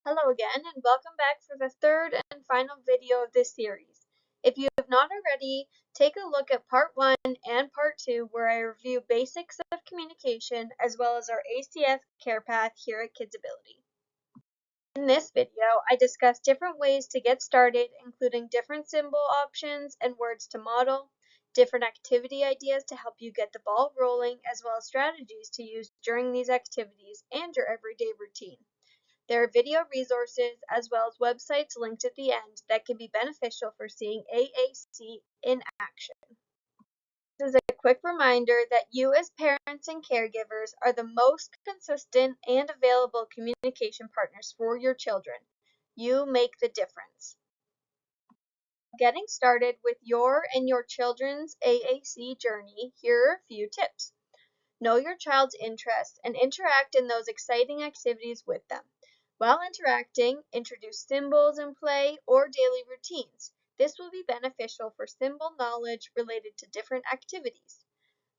Hello again, and welcome back for the third and final video of this series. If you have not already, take a look at part 1 and part 2 where I review basics of communication as well as our ACS care path here at KidsAbility. In this video, I discuss different ways to get started, including different symbol options and words to model, different activity ideas to help you get the ball rolling, as well as strategies to use during these activities and your everyday routine. There are video resources as well as websites linked at the end that can be beneficial for seeing AAC in action. This is a quick reminder that you as parents and caregivers are the most consistent and available communication partners for your children. You make the difference. Getting started with your and your children's AAC journey, here are a few tips. Know your child's interests and interact in those exciting activities with them. While interacting, introduce symbols in play or daily routines. This will be beneficial for symbol knowledge related to different activities.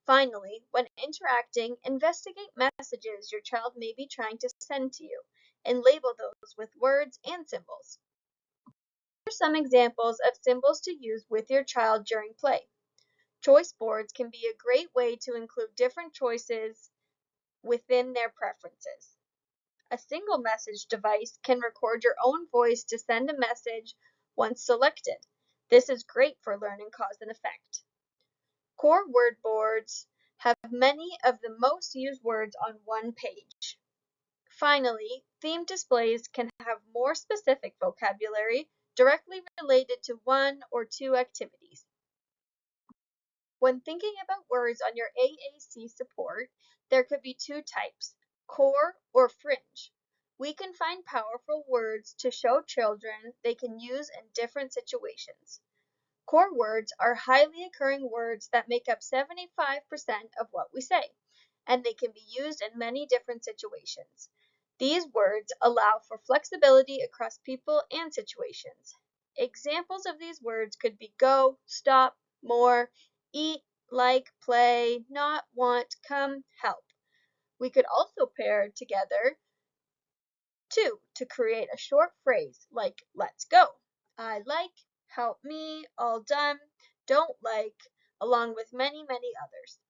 Finally, when interacting, investigate messages your child may be trying to send to you and label those with words and symbols. Here are some examples of symbols to use with your child during play. Choice boards can be a great way to include different choices within their preferences. A single message device can record your own voice to send a message once selected. This is great for learning cause and effect. Core word boards have many of the most used words on one page. Finally, theme displays can have more specific vocabulary directly related to one or two activities. When thinking about words on your AAC support, there could be two types, core or fringe. We can find powerful words to show children they can use in different situations. Core words are highly occurring words that make up 75% of what we say, and they can be used in many different situations. These words allow for flexibility across people and situations. Examples of these words could be go, stop, more, eat, like, play, not, want, come, help. We could also pair together two to create a short phrase like let's go, I like, help me, all done, don't like, along with many others.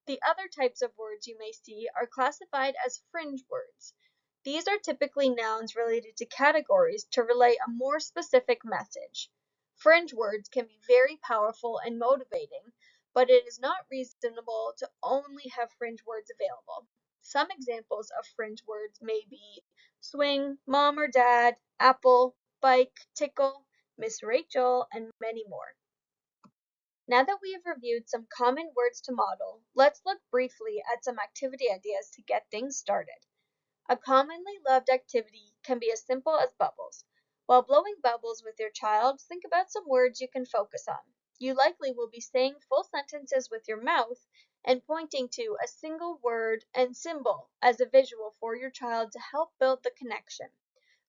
The other types of words you may see are classified as fringe words. These are typically nouns related to categories to relay a more specific message. Fringe words can be very powerful and motivating, but it is not reasonable to only have fringe words available. Some examples of fringe words may be swing, mom or dad, apple, bike, tickle, Miss Rachel, and many more. Now that we have reviewed some common words to model, let's look briefly at some activity ideas to get things started. A commonly loved activity can be as simple as bubbles. While blowing bubbles with your child, think about some words you can focus on. You likely will be saying full sentences with your mouth and pointing to a single word and symbol as a visual for your child to help build the connection.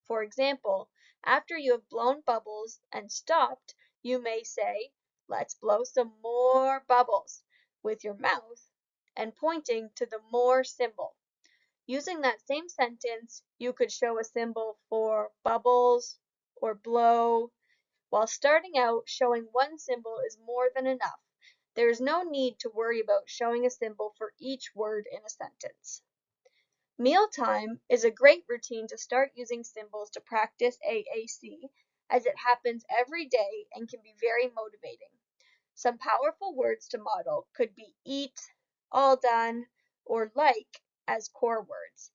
For example, after you have blown bubbles and stopped, you may say, let's blow some more bubbles with your mouth and pointing to the more symbol. Using that same sentence, you could show a symbol for bubbles or blow. While starting out, showing one symbol is more than enough. There is no need to worry about showing a symbol for each word in a sentence. Mealtime is a great routine to start using symbols to practice AAC, as it happens every day and can be very motivating. Some powerful words to model could be eat, all done, or like as core words.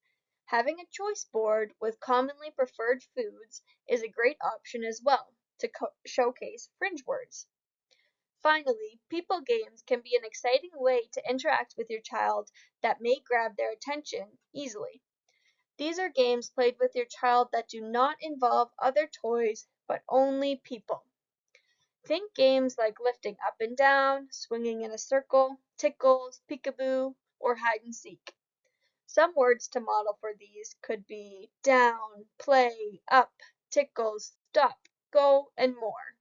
Having a choice board with commonly preferred foods is a great option as well to showcase fringe words. Finally, people games can be an exciting way to interact with your child that may grab their attention easily. These are games played with your child that do not involve other toys, but only people. Think games like lifting up and down, swinging in a circle, tickles, peekaboo, or hide and seek. Some words to model for these could be down, play, up, tickles, stop, go, and more.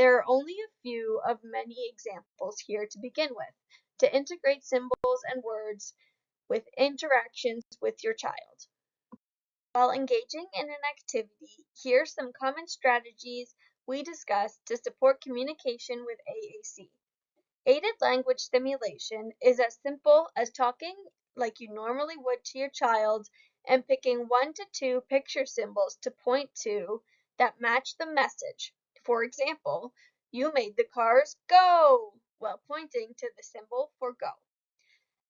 There are only a few of many examples here to begin with, to integrate symbols and words with interactions with your child. While engaging in an activity, here are some common strategies we discussed to support communication with AAC. Aided language stimulation is as simple as talking like you normally would to your child and picking 1 to 2 picture symbols to point to that match the message. For example, you made the cars go while pointing to the symbol for go.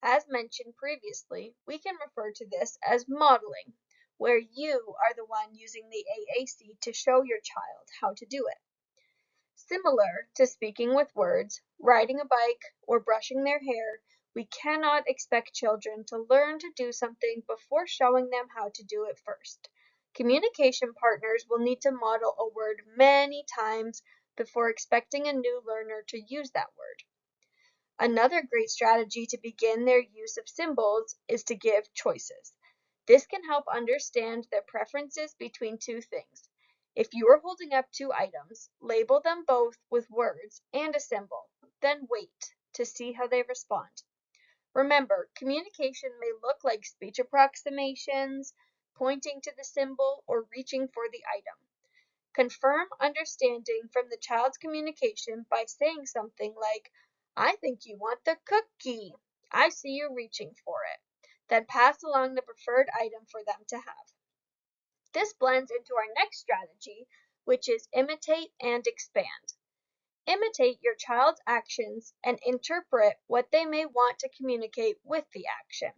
As mentioned previously, we can refer to this as modeling, where you are the one using the AAC to show your child how to do it. Similar to speaking with words, riding a bike, or brushing their hair, we cannot expect children to learn to do something before showing them how to do it first. Communication partners will need to model a word many times before expecting a new learner to use that word. Another great strategy to begin their use of symbols is to give choices. This can help understand their preferences between 2 things. If you are holding up 2 items, label them both with words and a symbol, then wait to see how they respond. Remember, communication may look like speech approximations, pointing to the symbol, or reaching for the item. Confirm understanding from the child's communication by saying something like, "I think you want the cookie. I see you reaching for it." Then pass along the preferred item for them to have. This blends into our next strategy, which is imitate and expand. Imitate your child's actions and interpret what they may want to communicate with the action.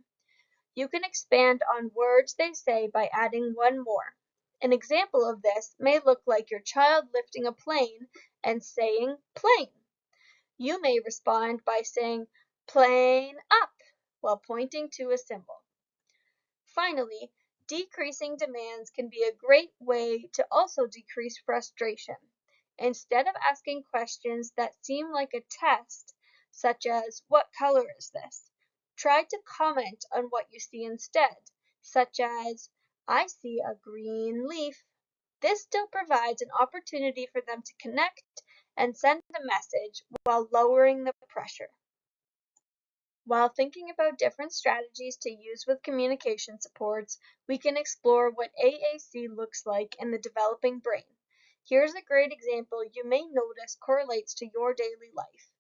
You can expand on words they say by adding one more. An example of this may look like your child lifting a plane and saying plane. You may respond by saying plane up while pointing to a symbol. Finally, decreasing demands can be a great way to also decrease frustration. Instead of asking questions that seem like a test, such as, "What color is this?" try to comment on what you see instead, such as, "I see a green leaf." This still provides an opportunity for them to connect and send a message while lowering the pressure. While thinking about different strategies to use with communication supports, we can explore what AAC looks like in the developing brain. Here's a great example you may notice correlates to your daily life.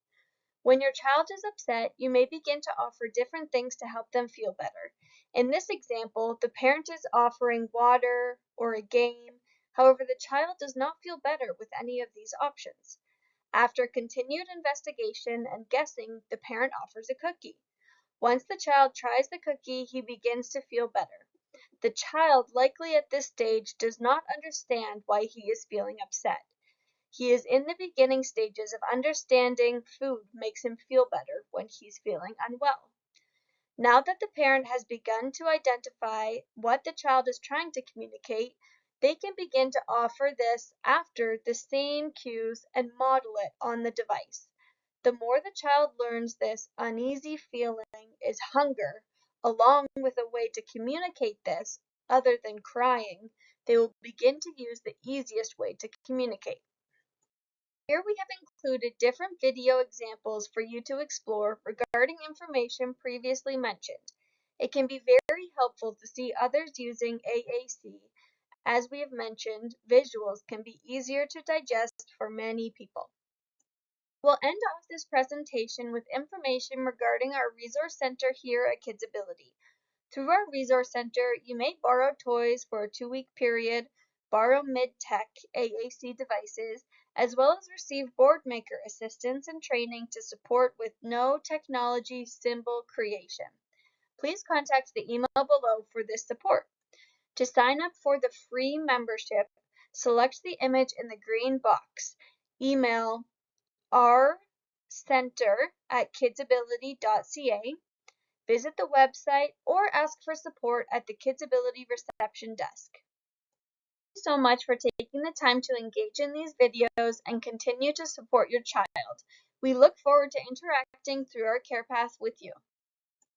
When your child is upset, you may begin to offer different things to help them feel better. In this example, the parent is offering water or a game. However, the child does not feel better with any of these options. After continued investigation and guessing, the parent offers a cookie. Once the child tries the cookie, he begins to feel better. The child, likely at this stage, does not understand why he is feeling upset. He is in the beginning stages of understanding food makes him feel better when he's feeling unwell. Now that the parent has begun to identify what the child is trying to communicate, they can begin to offer this after the same cues and model it on the device. The more the child learns this uneasy feeling is hunger, along with a way to communicate this other than crying, they will begin to use the easiest way to communicate. Here we have included different video examples for you to explore regarding information previously mentioned. It can be very helpful to see others using AAC. As we have mentioned, visuals can be easier to digest for many people. We'll end off this presentation with information regarding our resource center here at KidsAbility. Through our resource center, you may borrow toys for a 2-week period, borrow mid-tech AAC devices, as well as receive board maker assistance and training to support with no technology symbol creation. Please contact the email below for this support. To sign up for the free membership, select the image in the green box. Email rcenter@kidsability.ca, visit the website, or ask for support at the KidsAbility reception desk. Thank you so much for taking the time to engage in these videos and continue to support your child. We look forward to interacting through our care path with you.